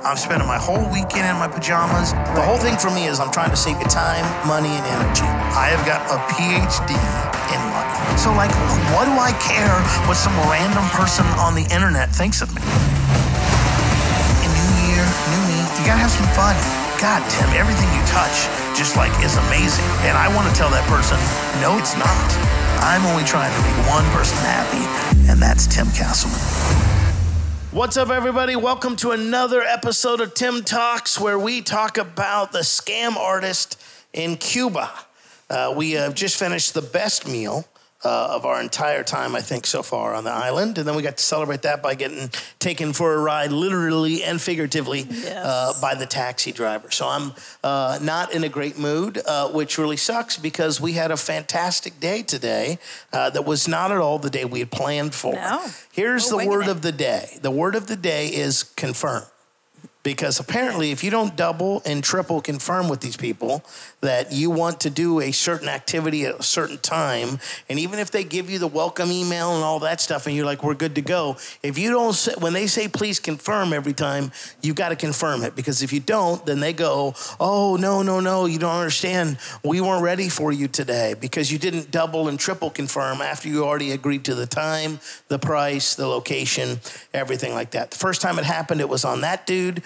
I'm spending my whole weekend in my pajamas. The whole thing for me is I'm trying to save you time, money, and energy. I have got a PhD in money. So, like, what do I care what some random person on the internet thinks of me? New year, new me. You gotta have some fun. God, Tim, everything you touch just, like, is amazing. And I want to tell that person, no, it's not. I'm only trying to make one person happy, and that's Tim Castleman. What's up, everybody? Welcome to another episode of Tim Talks, where we talk about the scam artist in Cuba. We have just finished the best meal of our entire time, I think, so far on the island. And then we got to celebrate that by getting taken for a ride, literally and figuratively, by the taxi driver. So I'm not in a great mood, which really sucks because we had a fantastic day today that was not at all the day we had planned for. No. Here's the word of the day. The word of the day is confirm. Because apparently if you don't double and triple confirm with these people that you want to do a certain activity at a certain time, and even if they give you the welcome email and all that stuff and you're like, we're good to go, if you don't, when they say please confirm every time, you got to confirm it. Because if you don't, then they go, oh, no, you don't understand. We weren't ready for you today because you didn't double and triple confirm after you already agreed to the time, the price, the location, everything like that. The first time it happened, it was on that dude.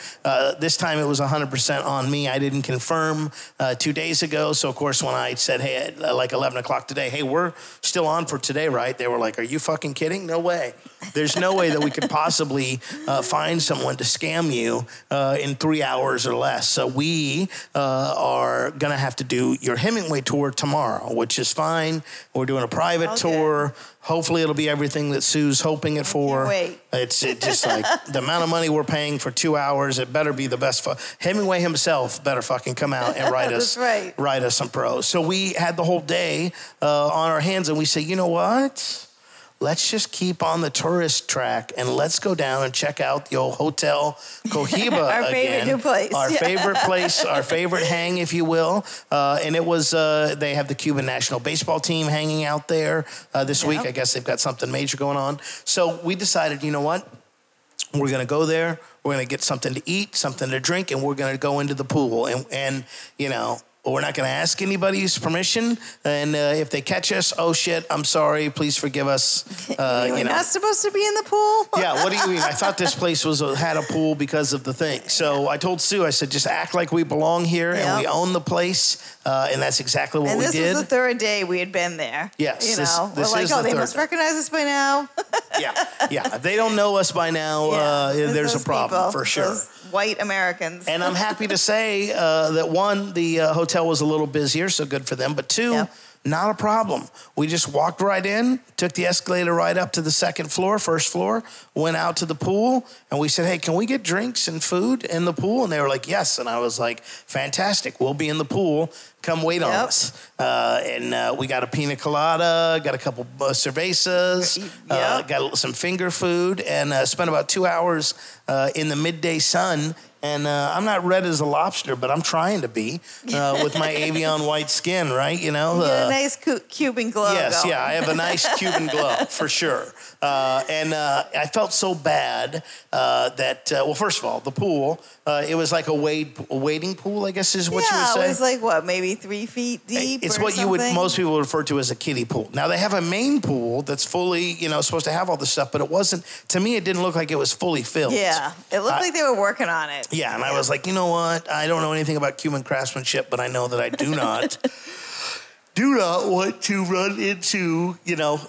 This time it was 100% on me. I didn't confirm 2 days ago. So, of course, when I said, hey, at like 11 o'clock today, hey, we're still on for today, right? They were like, are you fucking kidding? No way. There's no way that we could possibly find someone to scam you in 3 hours or less. So we are going to have to do your Hemingway tour tomorrow, which is fine. We're doing a private tour. Hopefully it'll be everything that Sue's hoping it for. It's just like the amount of money we're paying for 2 hours, it better be the best. Hemingway himself better fucking come out and write us write us some prose. So we had the whole day on our hands and we say, you know what? Let's just keep on the tourist track and let's go down and check out the old Hotel Cohiba our favorite new place. Our favorite place, our favorite hang, if you will. And it was, they have the Cuban national baseball team hanging out there this week. I guess they've got something major going on. So we decided, you know what? We're going to go there. We're going to get something to eat, something to drink, and we're going to go into the pool. And you know, we're not going to ask anybody's permission. And if they catch us, oh, shit, I'm sorry. Please forgive us. You're not supposed to be in the pool? Yeah, what do you mean? I thought this place had a pool because of the thing. So I told Sue, I said, just act like we belong here and we own the place. And that's exactly what we did. And this was the third day we had been there. Yes. You know, this we're like, oh, they must recognize us by now. Yeah. If they don't know us by now, there's a problem for sure. Those white Americans. And I'm happy to say that one, the hotel was a little busier, so good for them. But two, not a problem. We just walked right in, took the escalator right up to the first floor, went out to the pool, and we said, hey, can we get drinks and food in the pool? And they were like, yes. And I was like, fantastic. We'll be in the pool. Come wait on us. And we got a pina colada, got a couple cervezas, got some finger food, and spent about 2 hours in the midday sun. And I'm not red as a lobster, but I'm trying to be with my avian white skin, right? You know, you got a nice Cuban glow. Yes, I have a nice Cuban glow for sure. And I felt so bad that, well, first of all, the pool, it was like a wading pool, I guess is what you would say. Yeah, it was like, what, maybe 3 feet deep It's what most people would refer to as a kiddie pool. Now, they have a main pool that's fully, supposed to have all this stuff, but it wasn't, to me, it didn't look like it was fully filled. Yeah, it looked like they were working on it. Yeah, and I was like, you know what? I don't know anything about Cuban craftsmanship, but I know that I do not want to run into,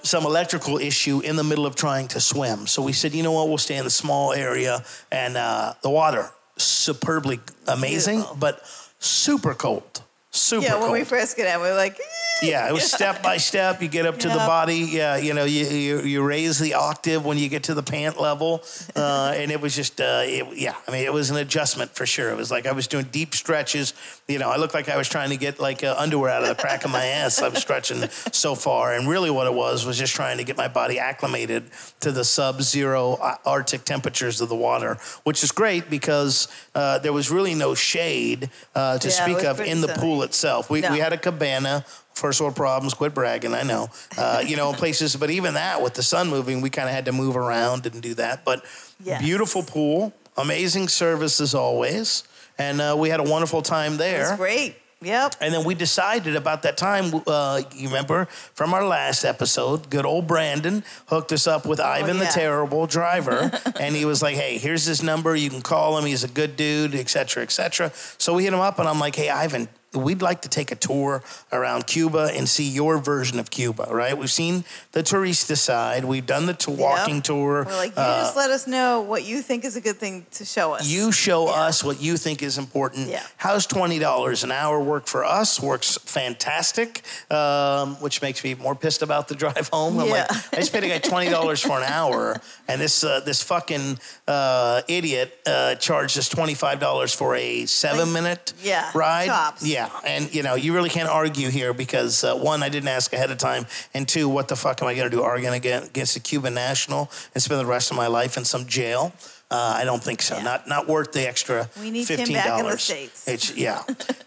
some electrical issue in the middle of trying to swim. So we said, you know what? We'll stay in the small area. And the water, superbly amazing, but super cold. Super cold. Yeah, when we first get in, we were like... Yeah, it was step by step. You get up to the body. Yeah, you raise the octave when you get to the pant level. And it was just, it was an adjustment for sure. It was like I was doing deep stretches. I looked like I was trying to get like underwear out of the crack of my ass. I was stretching so far. And really what it was just trying to get my body acclimated to the sub-zero Arctic temperatures of the water, which is great because there was really no shade to speak of in the pool itself. We had a cabana. First world problems, quit bragging, I know. In places, but even that, with the sun moving, we kind of had to move around and do that. But beautiful pool, amazing service as always. And we had a wonderful time there. It was great. Yep. And then we decided about that time, you remember from our last episode, good old Brandon hooked us up with Ivan the terrible driver. And he was like, hey, here's his number. You can call him. He's a good dude, et cetera, et cetera. So we hit him up and I'm like, hey, Ivan, we'd like to take a tour around Cuba and see your version of Cuba, right? We've seen the tourista side. We've done the walking tour. We're like, you just let us know what you think is a good thing to show us. You show us what you think is important. Yeah. How's $20 an hour work for us? Works fantastic, which makes me more pissed about the drive home. I'm like, I just paid a guy $20 for an hour, and this fucking idiot charged us $25 for a 7-minute ride. Tops. Yeah, and you really can't argue here because one, I didn't ask ahead of time, and two, what the fuck am I going to do, arguing against a Cuban national and spend the rest of my life in some jail? I don't think so. Not worth the extra $15. We need him back in the States.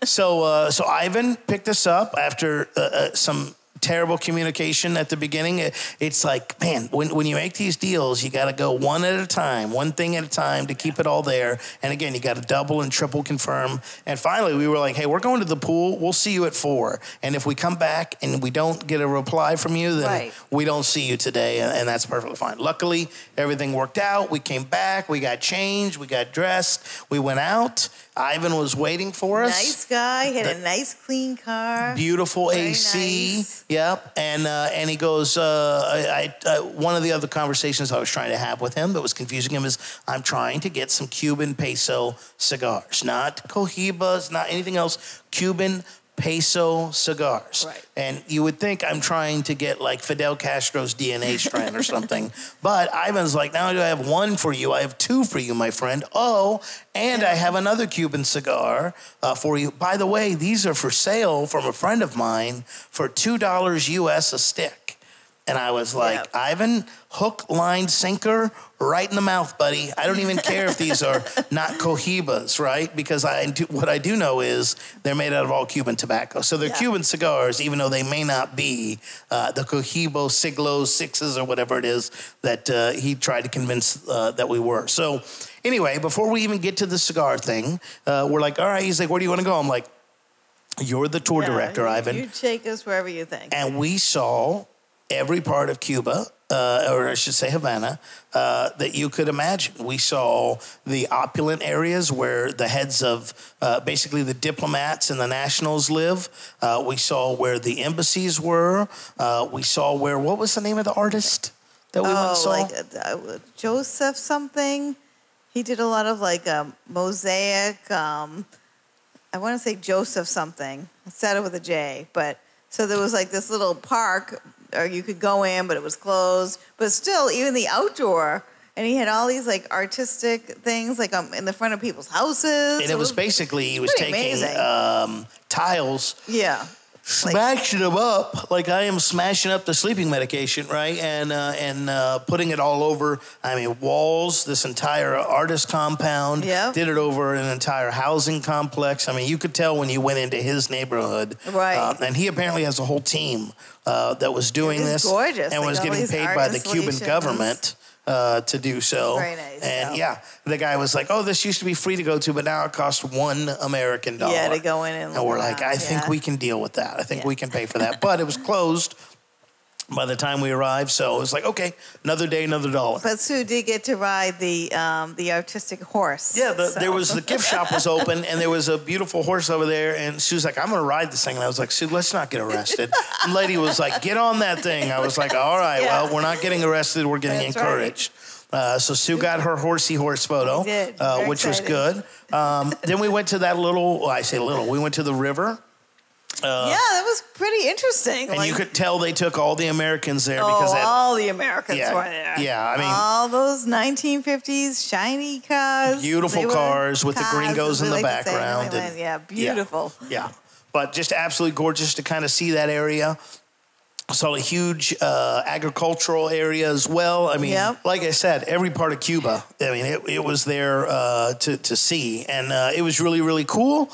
So Ivan picked us up after some terrible communication at the beginning. It's like, man, when you make these deals, you got to go one at a time, one thing at a time to keep it all there. And again, you got to double and triple confirm. And finally, we were like, hey, we're going to the pool. We'll see you at 4. And if we come back and we don't get a reply from you, then we don't see you today. And that's perfectly fine. Luckily, everything worked out. We came back. We got changed. We got dressed. We went out. Ivan was waiting for us. Nice guy. Had a nice, clean car. Beautiful Very AC. Nice. Yep. And he goes, one of the other conversations I was trying to have with him that was confusing him is I'm trying to get some Cuban peso cigars. Not Cohibas, not anything else. Cuban peso cigars. Right. And you would think I'm trying to get like Fidel Castro's DNA strand or something. But Ivan's like, not only do I have 1 for you, I have 2 for you, my friend. Oh, and I have another Cuban cigar for you. By the way, these are for sale from a friend of mine for $2 US a stick. And I was like, Ivan, hook, line, sinker, right in the mouth, buddy. I don't even care if these are not Cohibas, right? Because what I do know is they're made out of all Cuban tobacco. So they're Cuban cigars, even though they may not be the Cohibo, Siglos, Sixes, or whatever it is that he tried to convince that we were. So anyway, before we even get to the cigar thing, we're like, all right. He's like, where do you want to go? I'm like, you're the tour director, Ivan. You take us wherever you think. And we saw every part of Cuba, or I should say Havana, that you could imagine. We saw the opulent areas where the heads of basically the diplomats and the nationals live. We saw where the embassies were. We saw where, what was the name of the artist that we went and saw? Like Joseph something. He did a lot of like mosaic. I want to say Joseph something. It started with a J, but so there was like this little park, or you could go in, but it was closed. But still, even the outdoor, and he had all these like artistic things, like in the front of people's houses. And it was basically he was taking tiles, smashing them up like I am smashing up the sleeping medication, right? And putting it all over. I mean, walls. This entire artist compound. Did it over an entire housing complex. I mean, you could tell when you went into his neighborhood, right? And he apparently has a whole team that was doing this, gorgeous. and was getting paid by the Cuban government to do so. Very nice. And the guy was like, oh, this used to be free to go to, but now it costs $1 American. Yeah, to go in and we're like, I think we can deal with that. I think we can pay for that. But it was closed by the time we arrived, so it was like, okay, another day, another dollar. But Sue did get to ride the artistic horse. Yeah, there was the gift shop was open, and there was a beautiful horse over there, and Sue's like, I'm going to ride this thing. And I was like, Sue, let's not get arrested. And the lady was like, get on that thing. I was like, all right, well, we're not getting arrested. We're getting encouraged. Right. So Sue got her horsey horse photo, which was good. Then we went to that we went to the river. That was pretty interesting. And you could tell they took all the Americans there because all the Americans were there. Yeah, I mean, all those 1950s shiny cars, beautiful cars with the gringos in the background. Beautiful. Yeah, but just absolutely gorgeous to kind of see that area. Saw a huge agricultural area as well. I mean, like I said, every part of Cuba. I mean, it was there to see, and it was really, really cool.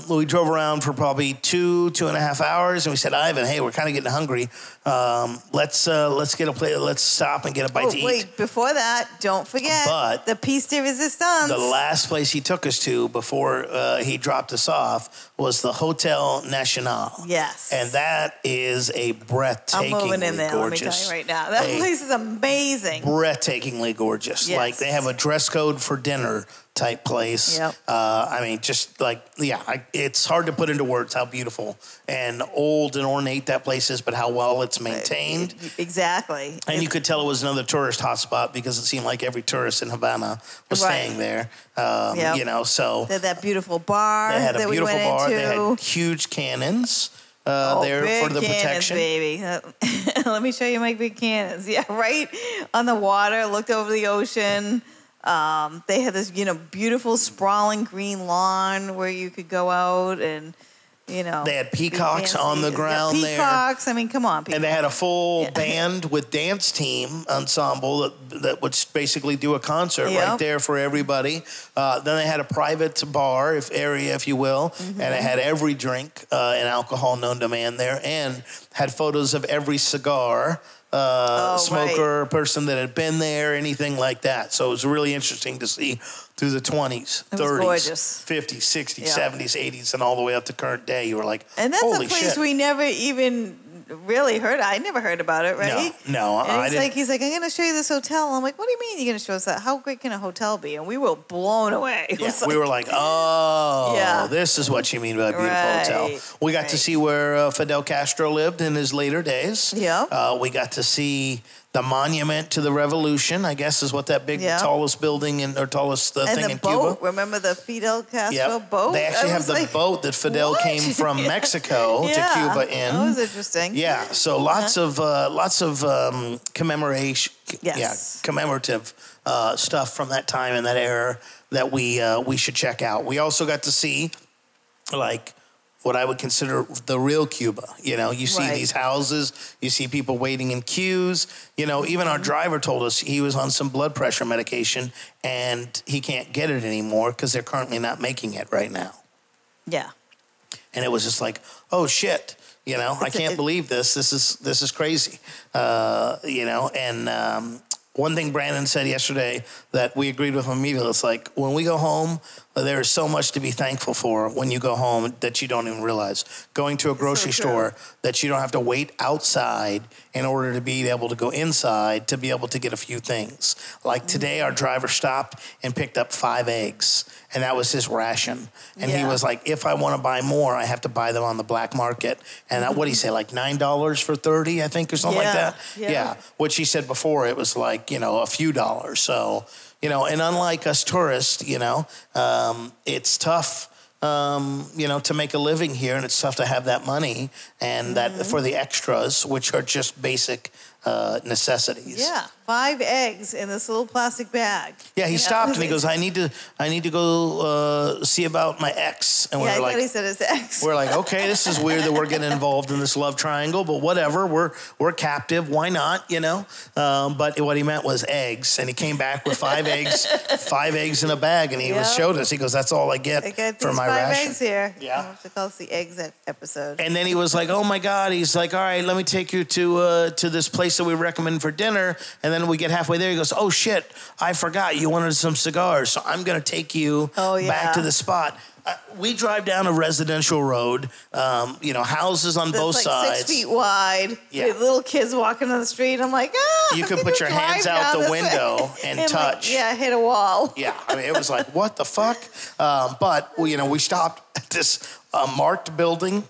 We drove around for probably 2.5 hours, and we said, Ivan, hey, we're kind of getting hungry. Let's get a plate. Let's stop and get a bite to eat. Wait, before that, don't forget the piece de resistance. The last place he took us to before he dropped us off was the Hotel Nacional. Yes, and that is a breathtakingly I'm moving in there. gorgeous. Let me tell you right now, that place is amazing. Breathtakingly gorgeous. Yes. Like they have a dress code for dinner type place. Yep. I mean, just like, it's hard to put into words how beautiful and old and ornate that place is, but how well it's maintained. Exactly. And you could tell it was another tourist hotspot because it seemed like every tourist in Havana was staying there. You know, so they had that beautiful bar. They had a beautiful bar. Into. They had huge cannons. There for the cannons, protection, baby. Let me show you my big cannons. Yeah, right on the water. Looked over the ocean. They had this, beautiful sprawling green lawn where you could go out and, they had peacocks on the ground there. Peacocks. I mean, come on, people. And they had a full band with dance team ensemble that would basically do a concert right there for everybody. Then they had a private bar area, if you will, and it had every drink and alcohol known to man there, and had photos of every cigar smoker, person that had been there, anything like that. So it was really interesting to see through the 20s, 30s, 50s, 60s, 70s, 80s, and all the way up to current day. You were like, and that's holy a place shit. we never even really heard. I never heard about it, right? No, I didn't. He's like, I'm going to show you this hotel. I'm like, what do you mean you're going to show us that? How great can a hotel be? And we were blown away. We were like, this is what you mean by a beautiful hotel. We got to see where Fidel Castro lived in his later days. Yeah. We got to see the monument to the revolution, I guess is what that big tallest building or tallest thing in boat. Cuba. Remember the Fidel Castro boat? They actually have the boat that Fidel came from Mexico to Cuba in. That was interesting. Yeah, so lots of commemoration. Commemorative stuff from that time and that era that we should check out. We also got to see what I would consider the real Cuba. You see these houses, you see people waiting in queues. Even our driver told us he was on some blood pressure medication and he can't get it anymore because they're currently not making it right now. Yeah. And it was just like, oh shit, I can't believe this. This is crazy. One thing Brandon said yesterday that we agreed with him immediately, it's like, when we go home, there is so much to be thankful for when you go home that you don't even realize. Going to a grocery store that you don't have to wait outside in order to be able to go inside to be able to get a few things. Like today, our driver stopped and picked up 5 eggs, and that was his ration. And he was like, if I want to buy more, I have to buy them on the black market. And what did he say, like $9 for 30, I think, or something like that? Yeah. Which he said before, it was like, a few dollars. So, and unlike us tourists, it's tough, to make a living here, and it's tough to have that money and that for the extras, which are just basic necessities. Yeah, 5 eggs in this little plastic bag. Yeah, he stopped and he goes, I need to go see about my ex. And I thought he said his ex. We're like, okay, this is weird that we're getting involved in this love triangle, but whatever, we're captive. Why not? But what he meant was eggs, and he came back with 5 eggs, 5 eggs in a bag, and he showed us. He goes, that's all I get for my ration. 5 eggs here. Yeah, I'll have to call us the eggs episode. And then he was like, oh my God. He's like, all right, let me take you to this place that we recommend for dinner. And then we get halfway there. He goes, oh shit, I forgot you wanted some cigars. So I'm going to take you back to the spot. We drive down a residential road, houses on both sides. 6 feet wide. Yeah. With little kids walking on the street. I'm like, you could put your hands out the window and touch. Hit a wall. Yeah. I mean, it was like, what the fuck? But, we stopped at this marked building.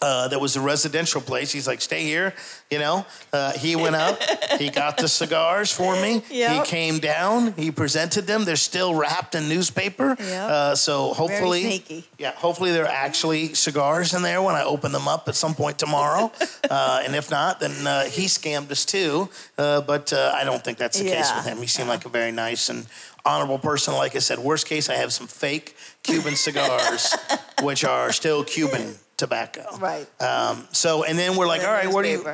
That was a residential place. He's like, stay here. He went up. He got the cigars for me. He came down. He presented them. They're still wrapped in newspaper. So hopefully, very sneaky. Hopefully they're actually cigars in there when I open them up at some point tomorrow. And if not, then he scammed us too. But I don't think that's the case with him. He seemed like a very nice and honorable person. Like I said, worst case, I have some fake Cuban cigars, which are still Cuban. tobacco. Right. So, and then we're like, all right,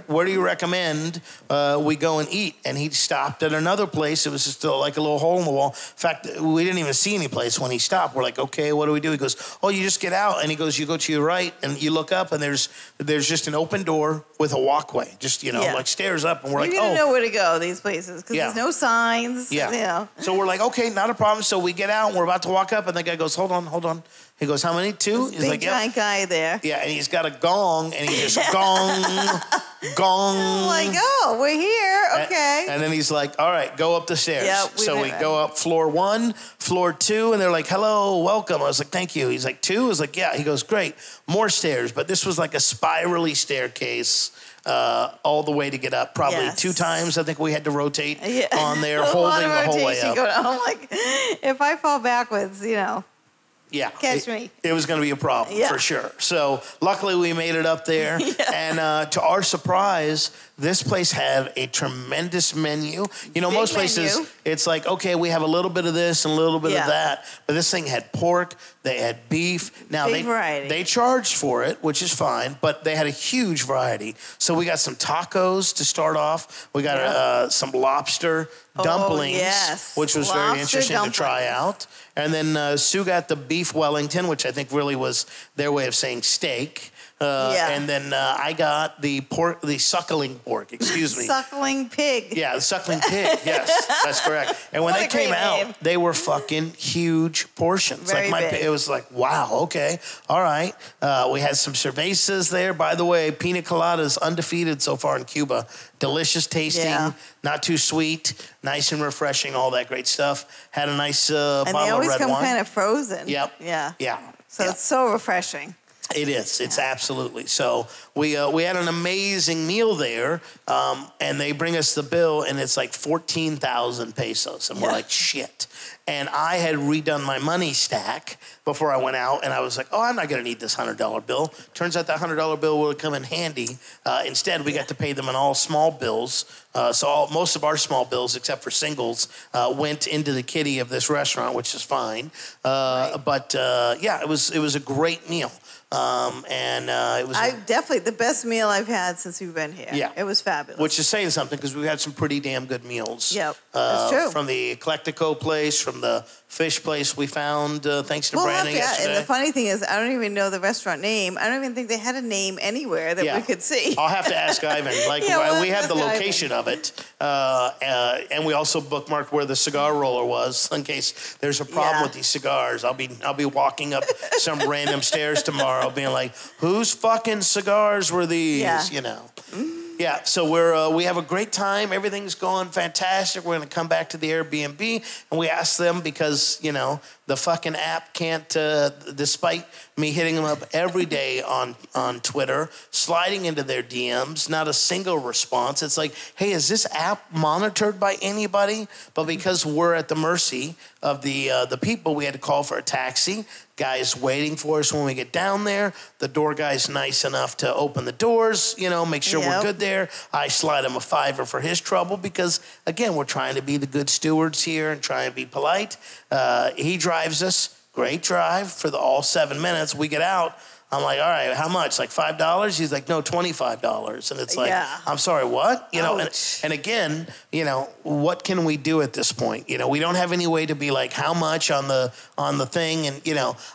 where do you recommend we go and eat? And he stopped at another place. It was just like a little hole in the wall. In fact, we didn't even see any place when he stopped. We're like, okay, what do we do? He goes, oh, you just get out. And he goes, you go to your right and you look up and there's just an open door with a walkway, just, like stairs up. And we're like, you don't know where to go, these places, because there's no signs. Yeah. So we're like, okay, not a problem. So we get out and we're about to walk up and the guy goes, hold on. He goes, how many? 2? He's like, giant guy there. Yeah, and he's got a gong, and he just gong. I'm like, oh, we're here, okay. And then he's like, all right, go up the stairs. Yep, so we go up floor 1, floor 2, and they're like, hello, welcome. I was like, thank you. He's like, 2? I was like, yeah. He goes, great, more stairs. But this was like a spirally staircase all the way to get up. Probably 2 times, I think we had to rotate on there, holding the whole way up. I'm like, if I fall backwards, Yeah, catch me. It was going to be a problem for sure. So luckily we made it up there. And to our surprise, this place had a tremendous menu. Most places it's like, okay, we have a little bit of this and a little bit of that. But this thing had pork. They had beef. Now they charged for it, which is fine. But they had a huge variety. So we got some tacos to start off. We got some lobster dumplings, which was very interesting to try out. And then Sue got the beef Wellington, which I think really was their way of saying steak. And then I got the suckling pork, excuse me. Suckling pig. Yeah, the suckling pig, yes, that's correct. And when they came out, they were fucking huge portions. Very big. It was like, wow, okay, all right. We had some cervezas there. By the way, pina coladas undefeated so far in Cuba. Delicious tasting, not too sweet, nice and refreshing, all that great stuff. Had a nice bottle of red wine. And they always come kind of frozen. Yep. Yeah. So it's so refreshing. It is. It's absolutely. So we had an amazing meal there, and they bring us the bill, and it's like 14,000 pesos, and we're like, shit. And I had redone my money stack before I went out, and I was like, oh, I'm not going to need this $100 bill. Turns out that $100 bill would come in handy. Instead, we got to pay them in all small bills. So most of our small bills, except for singles, went into the kitty of this restaurant, which is fine. But it was a great meal. It was definitely the best meal I've had since we've been here. Yeah. It was fabulous. Which is saying something because we've had some pretty damn good meals. Yep, that's true. From the Eclectico place, from the fish place we found thanks to Brandon yesterday. And the funny thing is, I don't even know the restaurant name. I don't even think they had a name anywhere that we could see. I'll have to ask Ivan. We have the location of it. And we also bookmarked where the cigar roller was in case there's a problem with these cigars. I'll be walking up some random stairs tomorrow being like, whose fucking cigars were these? Yeah, so we have a great time. Everything's going fantastic. We're going to come back to the Airbnb, and we asked them because, the fucking app can't, despite me hitting them up every day on Twitter, sliding into their DMs, not a single response. It's like, hey, is this app monitored by anybody? But because we're at the mercy of the people, we had to call for a taxi. Guy's waiting for us when we get down there. The door guy's nice enough to open the doors, make sure we're good there. I slide him a $5 for his trouble because, again, we're trying to be the good stewards here and try and be polite. He drives us. Great drive for all 7 minutes. We get out. I'm like, all right, how much? Like $5? He's like, no, $25. And it's like, I'm sorry, what? And again, what can we do at this point? We don't have any way to be like, how much on the thing? And,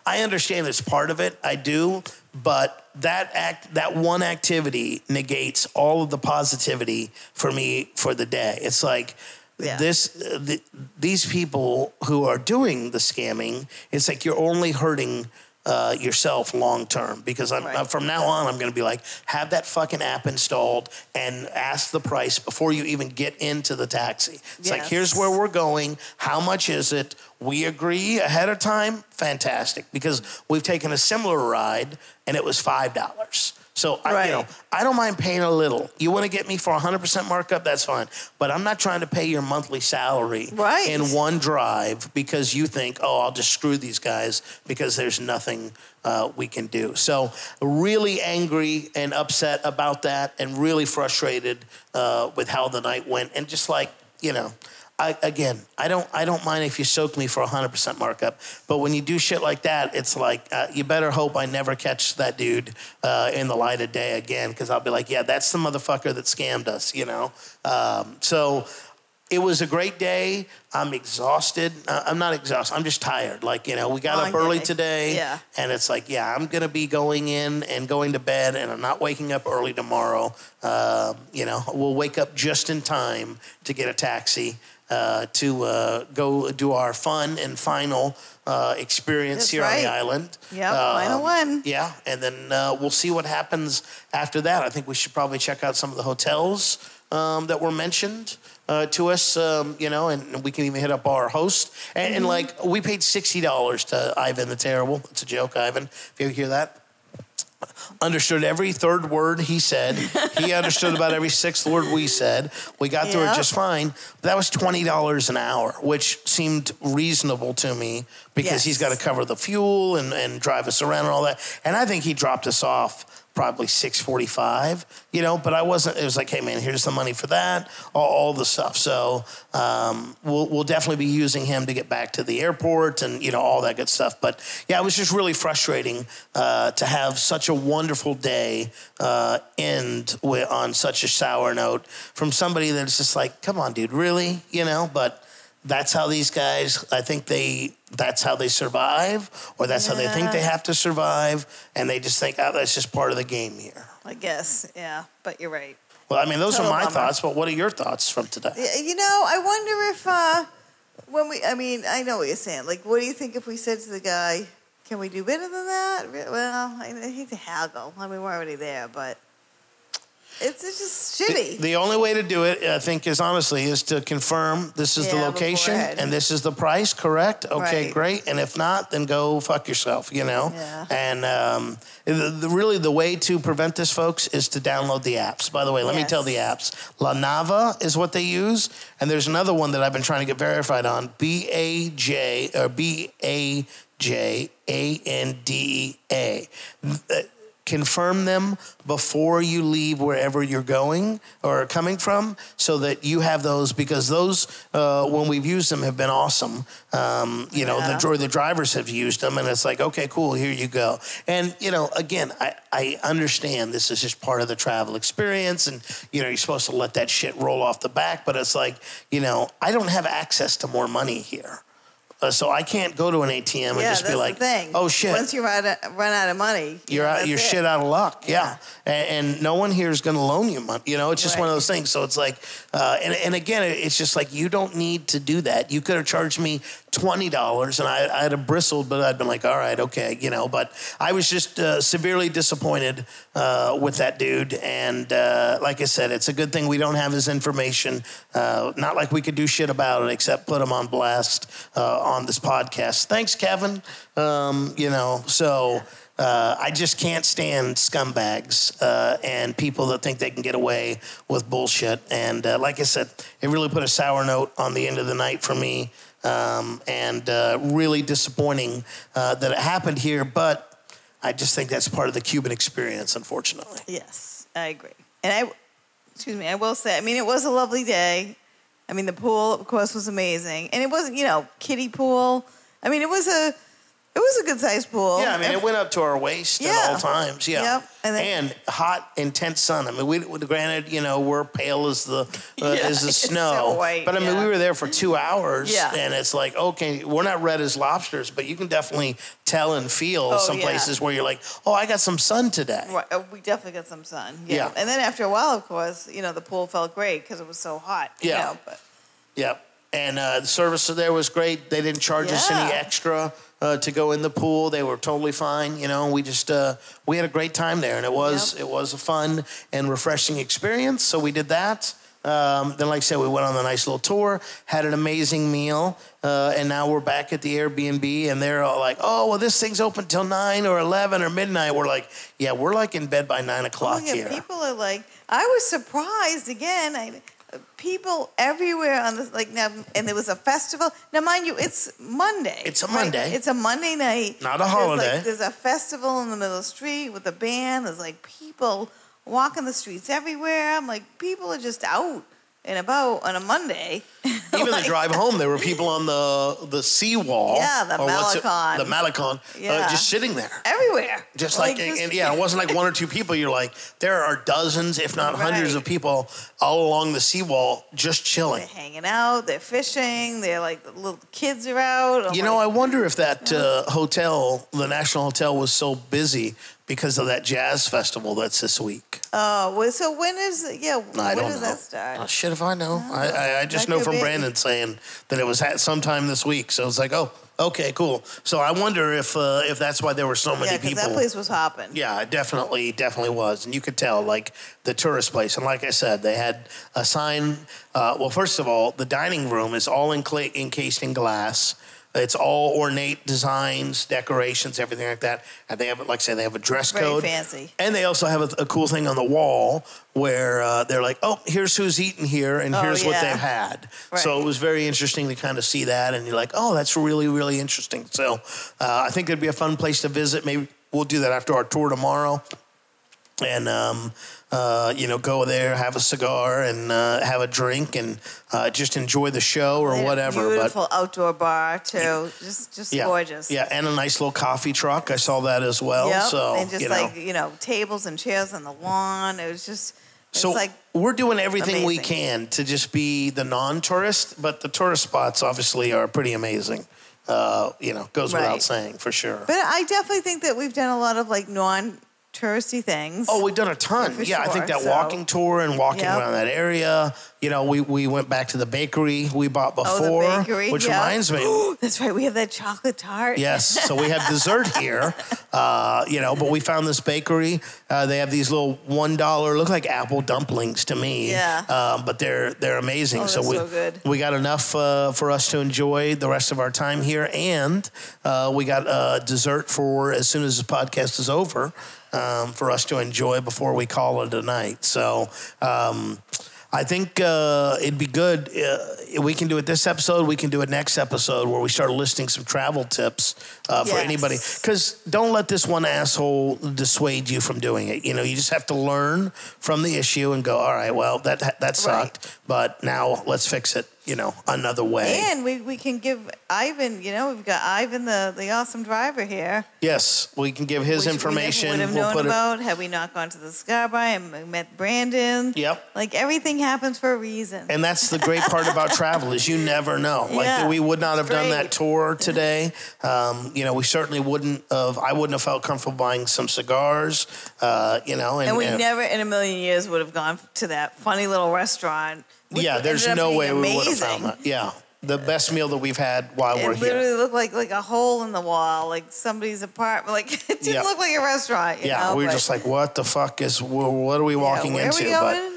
I understand it's part of it. I do. But that one activity negates all of the positivity for me for the day. It's like, these people who are doing the scamming, it's like you're only hurting yourself long term because from now on I'm going to be like, have that fucking app installed and ask the price before you even get into the taxi. It's like, here's where we're going. How much is it? We agree ahead of time. Fantastic, because we've taken a similar ride and it was $5. So, I don't mind paying a little. You want to get me for 100% markup, that's fine. But I'm not trying to pay your monthly salary in one drive because you think, oh, I'll just screw these guys because there's nothing we can do. So really angry and upset about that and really frustrated with how the night went. And just like, I don't mind if you soak me for 100% markup, but when you do shit like that, it's like you better hope I never catch that dude in the light of day again, because I'll be like, yeah, that's the motherfucker that scammed us, you know. So it was a great day. I'm exhausted. I'm not exhausted. I'm just tired. Like, you know, we got up early today, and it's like, yeah, I'm gonna be going in and going to bed, and I'm not waking up early tomorrow. You know, we'll wake up just in time to get a taxi. To go do our fun and final experience on the island. Yeah, final one. Yeah, and then we'll see what happens after that. I think we should probably check out some of the hotels that were mentioned to us, you know, and we can even hit up our host. And like, we paid $60 to Ivan the Terrible. It's a joke, Ivan, if you ever hear that. Understood every third word he said. He understood about every sixth word we said. We got through it just fine. That was $20 an hour, which seemed reasonable to me because he's got to cover the fuel and drive us around and all that. And I think he dropped us off probably $6.45, you know, but I wasn't, it was like, hey man, here's the money for that, all the stuff. So we'll definitely be using him to get back to the airport and, you know, all that good stuff. But yeah, it was just really frustrating to have such a wonderful day end on such a sour note from somebody that's just like, come on, dude, really? You know, but that's how these guys, I think that's how they survive, or that's how they think they have to survive, and they just think, oh, that's just part of the game here. I guess, yeah, but you're right. Well, I mean, those are my thoughts, but what are your thoughts from today? You know, I wonder if, I know what you're saying. Like, what do you think if we said to the guy, can we do better than that? Well, I hate to haggle. I mean, we're already there, but it's just shitty. The only way to do it, I think, is to confirm this is the location and this is the price, correct? Okay, great. And if not, then go fuck yourself, you know? Yeah. And really the way to prevent this, folks, is to download the apps. By the way, let me tell the apps. La Nava is what they use. And there's another one that I've been trying to get verified on, BAJANDEA. Confirm them before you leave wherever you're going or coming from so that you have those, because those, when we've used them, have been awesome. You know, the drivers have used them, and it's like, okay, cool, here you go. And, you know, again, I understand this is just part of the travel experience, and, you know, you're supposed to let that shit roll off the back, but it's like, you know, I don't have access to more money here. So I can't go to an ATM and just be like, oh shit. Once you run out of money, you're shit out of luck. Yeah. And no one here is going to loan you money. You know, it's just one of those things. So it's like, and again, it's just like, you don't need to do that. You could have charged me $20 and I'd have bristled, but I'd been like, all right, okay, you know, but I was just severely disappointed with that dude. And like I said, it's a good thing we don't have his information. Not like we could do shit about it except put him on blast on this podcast. Thanks, Kevin. You know, so I just can't stand scumbags and people that think they can get away with bullshit. And like I said, it really put a sour note on the end of the night for me. And really disappointing that it happened here, but I just think that's part of the Cuban experience, unfortunately. Yes, I agree. And I will say, I mean, it was a lovely day. I mean, the pool, of course, was amazing. And it wasn't, you know, kiddie pool. I mean, it was a good-sized pool. Yeah, I mean, it went up to our waist at all times. Yeah. Yep. And hot, intense sun. I mean, granted, you know, we're pale as the snow. So white, but I mean, we were there for 2 hours. Yeah. And it's like, okay, we're not red as lobsters, but you can definitely tell and feel some places where you're like, oh, I got some sun today. Right. We definitely got some sun. Yeah. And then after a while, of course, you know, the pool felt great because it was so hot. Yeah. You know, but. Yep. And the service there was great. They didn't charge us any extra to go in the pool. They were totally fine. You know, we just we had a great time there, and it was a fun and refreshing experience. So we did that. Then, like I said, we went on a nice little tour, had an amazing meal, and now we're back at the Airbnb, and they're all like, "Oh, well, this thing's open till 9 or 11 or midnight." We're like, "Yeah, we're like in bed by 9 o'clock here." People are like, I was surprised again. People everywhere on this, like now, and there was a festival. Now, mind you, it's Monday. It's a Monday. It's a Monday night. Not a holiday. There's a festival in the middle of the street with a band. There's like people walking the streets everywhere. I'm like, people are just out on a Monday. Even the drive home, there were people on the seawall. Yeah, the Malecon. The Malecon, just sitting there. Everywhere. Just like it wasn't like one or two people. You're like, there are dozens, if not hundreds of people all along the seawall just chilling. They're hanging out, they're fishing, they're like, the little kids are out. I wonder if that hotel, the National Hotel, was so busy because of that jazz festival that's this week. Oh, well, so when is it? Yeah, I don't when does know. that start? Oh, shit if I know. No, I just know from Brandon saying that it was sometime this week. So it's like, oh, okay, cool. So I wonder if that's why there were so many people. Yeah, that place was hopping. Yeah, it definitely was. And you could tell, like, the tourist place. And like I said, they had a sign. Well, first of all, the dining room is all encased in glass. It's all ornate designs, decorations, everything like that. And they have, like I say, they have a dress code. Very fancy. And they also have a cool thing on the wall where they're like, oh, here's who's eating here, and here's what they've had. Right. So it was very interesting to kind of see that. And you're like, oh, that's really, really interesting. So I think it'd be a fun place to visit. Maybe we'll do that after our tour tomorrow. And, go there, have a cigar, and have a drink, and just enjoy the show or whatever. Beautiful outdoor bar, too. Just gorgeous. Yeah, and a nice little coffee truck. I saw that as well. Yep. So, and just tables and chairs on the lawn. It was just... So we're doing everything we can to just be the non-tourist, but the tourist spots obviously are pretty amazing. Goes without saying, for sure. But I definitely think that we've done a lot of, like, non-touristy things. Oh, we've done a ton. Yeah, I think that walking tour and walking around that area. We went back to the bakery we bought before, the bakery, which reminds me. That's right. We have that chocolate tart. Yes. So we have dessert here, but we found this bakery. They have these little $1, look like apple dumplings to me. Yeah. But they're amazing. So good. We got enough for us to enjoy the rest of our time here. And we got dessert for as soon as the podcast is over. For us to enjoy before we call it a night. So I think it'd be good. We can do it this episode. We can do it next episode where we start listing some travel tips for anybody. Because don't let this one asshole dissuade you from doing it. You just have to learn from the issue and go, all right, well, that sucked. Right. But now let's fix it. Another way. And we can give Ivan, we've got Ivan, the awesome driver here. Yes, we can give his information. We would have known about had we not gone to the cigar bar and met Brandon. Yep. Like, everything happens for a reason. And that's the great part about travel is you never know. Like, we would not have done that tour today. We certainly wouldn't have. I wouldn't have felt comfortable buying some cigars. And we never in a million years would have gone to that funny little restaurant. There's no way we would have found that. Yeah, the best meal that we've had while we're here. It literally looked like a hole in the wall, like somebody's apartment. Like, it didn't look like a restaurant. We were just like, what the fuck what are we walking into? Where are we going?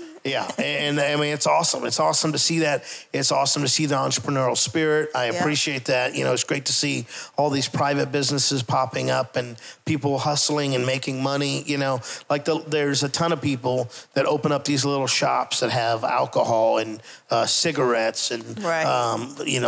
And I mean, it's awesome. It's awesome to see that. It's awesome to see the entrepreneurial spirit. I appreciate that. It's great to see all these private businesses popping up and people hustling and making money. There's a ton of people that open up these little shops that have alcohol and cigarettes and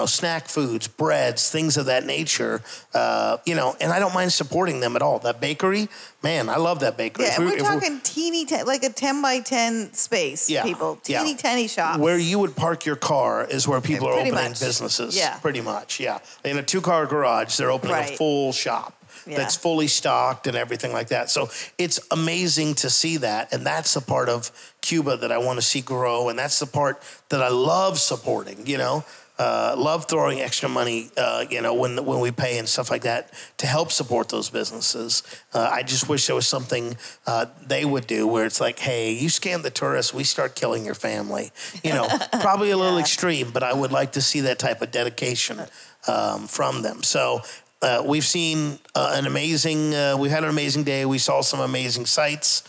snack foods, breads, things of that nature. And I don't mind supporting them at all. That bakery, man, I love that bakery. Yeah, we're talking teeny, like a 10 by 10 space. People, teeny tiny shops. Where you would park your car is where people are opening businesses. Yeah, pretty much. Yeah, in a 2-car garage, they're opening a full shop that's fully stocked and everything like that. So it's amazing to see that, and that's the part of Cuba that I want to see grow, and that's the part that I love supporting. Love throwing extra money, when we pay and stuff like that to help support those businesses. I just wish there was something they would do where it's like, hey, you scam the tourists, we start killing your family. Probably a little extreme, but I would like to see that type of dedication from them. So we've seen we've had an amazing day. We saw some amazing sights.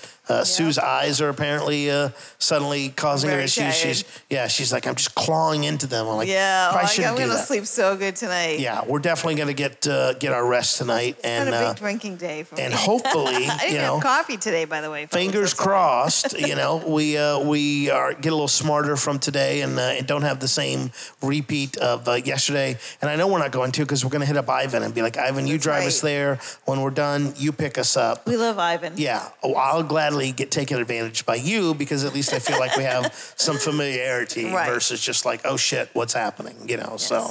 Sue's eyes are apparently suddenly causing her issues. She's like, I'm just clawing into them. I'm like, I'm going to sleep so good tonight. Yeah, we're definitely going to get our rest tonight. It's been a big drinking day for me. And hopefully, I didn't have coffee today, by the way. Fingers crossed. We get a little smarter from today and don't have the same repeat of yesterday. And I know we're not going to because we're going to hit up Ivan and be like, Ivan, you drive us there. When we're done, you pick us up. We love Ivan. Yeah, I'll gladly gladly get taken advantage by you because at least I feel like we have some familiarity versus just like, oh shit, what's happening? You know, so.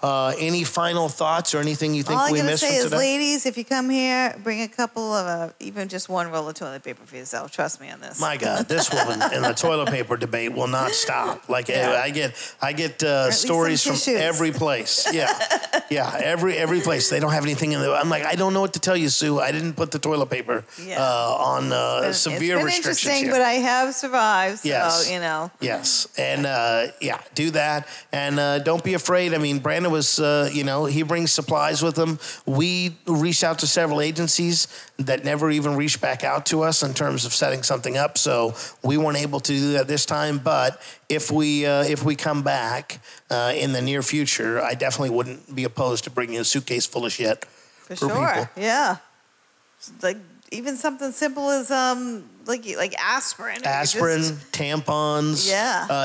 Any final thoughts or anything you think we missed from today? All I'm going to say is, ladies, if you come here, bring a couple of, even just one roll of toilet paper for yourself. Trust me on this. My God, this woman in the toilet paper debate will not stop. Like I get stories from every place. Yeah, every place. They don't have anything in there. I'm like, I don't know what to tell you, Sue. I didn't put the toilet paper on severe restrictions. It's been interesting, but I have survived. Yes, so, you know. Yes, and do that, and don't be afraid. I mean, Brandon was, he brings supplies with him. We reached out to several agencies that never even reached back out to us in terms of setting something up. So we weren't able to do that this time. But if we come back in the near future, I definitely wouldn't be opposed to bringing a suitcase full of shit. For sure, people. Yeah. Like even something simple as like aspirin, tampons,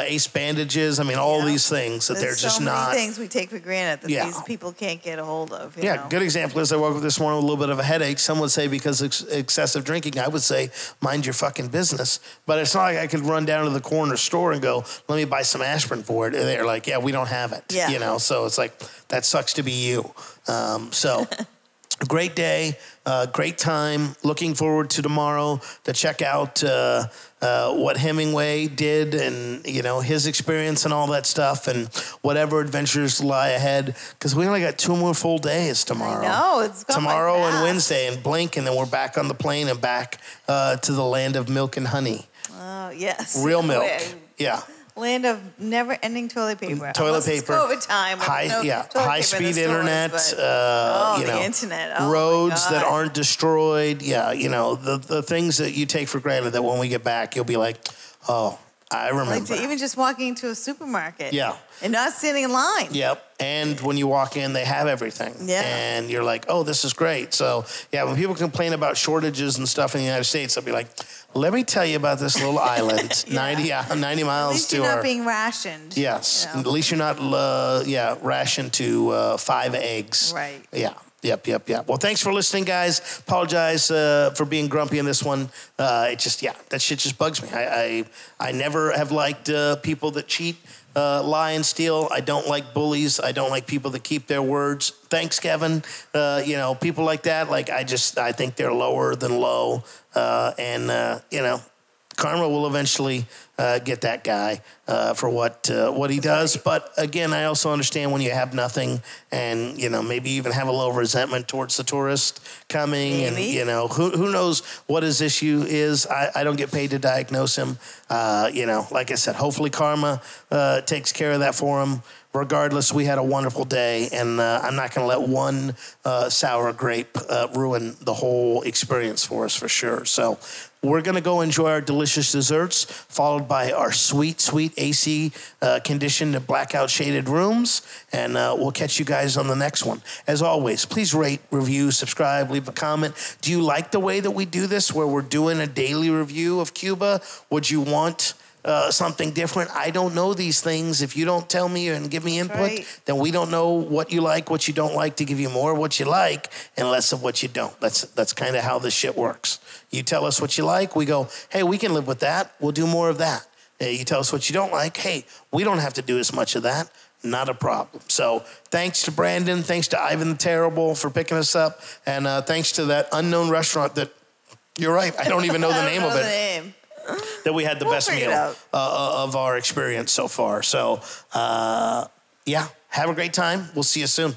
ace bandages. I mean, all these things that they're just not. So many things we take for granted that these people can't get a hold of. You know? Good example is I woke up this morning with a little bit of a headache. Some would say because of excessive drinking. I would say mind your fucking business. But it's not like I could run down to the corner store and go, let me buy some aspirin for it. And they're like, yeah, we don't have it. Yeah. You know, so it's like that sucks to be you. So. Great day, great time. Looking forward to tomorrow to check out what Hemingway did and, his experience and all that stuff and whatever adventures lie ahead. Because we only got 2 more full days tomorrow. No, it's gone tomorrow and Wednesday and blink, and then we're back on the plane and back to the land of milk and honey. Oh, yes. Real milk. Yeah. Land of never-ending toilet paper. Toilet paper. It's COVID time. High-speed internet. The internet. Roads that aren't destroyed. Yeah, the things that you take for granted that when we get back, you'll be like, oh, I remember. Like even just walking into a supermarket. Yeah. And not standing in line. Yep. And when you walk in, they have everything. Yeah. And you're like, oh, this is great. So, when people complain about shortages and stuff in the United States, I'll be like, let me tell you about this little island, 90 miles to our... At least you're not being rationed. Yes. At least you're not, rationed to 5 eggs. Right. Yeah. Yep. Well, thanks for listening, guys. Apologize for being grumpy on this one. It just, that shit just bugs me. I never have liked people that cheat, lie, and steal. I don't like bullies. I don't like people that keep their words. Thanks, Kevin. People like that, I think they're lower than low. Karma will eventually get that guy for what he does. But again, I also understand when you have nothing and, maybe even have a little resentment towards the tourist coming. Maybe. And, who knows what his issue is. I don't get paid to diagnose him. Like I said, hopefully karma takes care of that for him. Regardless, we had a wonderful day, and I'm not going to let one sour grape ruin the whole experience for us, for sure. So we're going to go enjoy our delicious desserts, followed by our sweet, sweet AC conditioned blackout shaded rooms, and we'll catch you guys on the next one. As always, please rate, review, subscribe, leave a comment. Do you like the way that we do this, where we're doing a daily review of Cuba? Would you want... something different? I don't know these things. If you don't tell me and give me input, then we don't know what you like, what you don't like, to give you more of what you like and less of what you don't. That's kind of how this shit works. You tell us what you like, we go, hey, we can live with that. We'll do more of that. You tell us what you don't like, hey, we don't have to do as much of that. Not a problem. So thanks to Brandon, thanks to Ivan the Terrible for picking us up, and thanks to that unknown restaurant that, you're right, I don't even know the name of it. That we had the best meal of our experience so far. So, have a great time. We'll see you soon.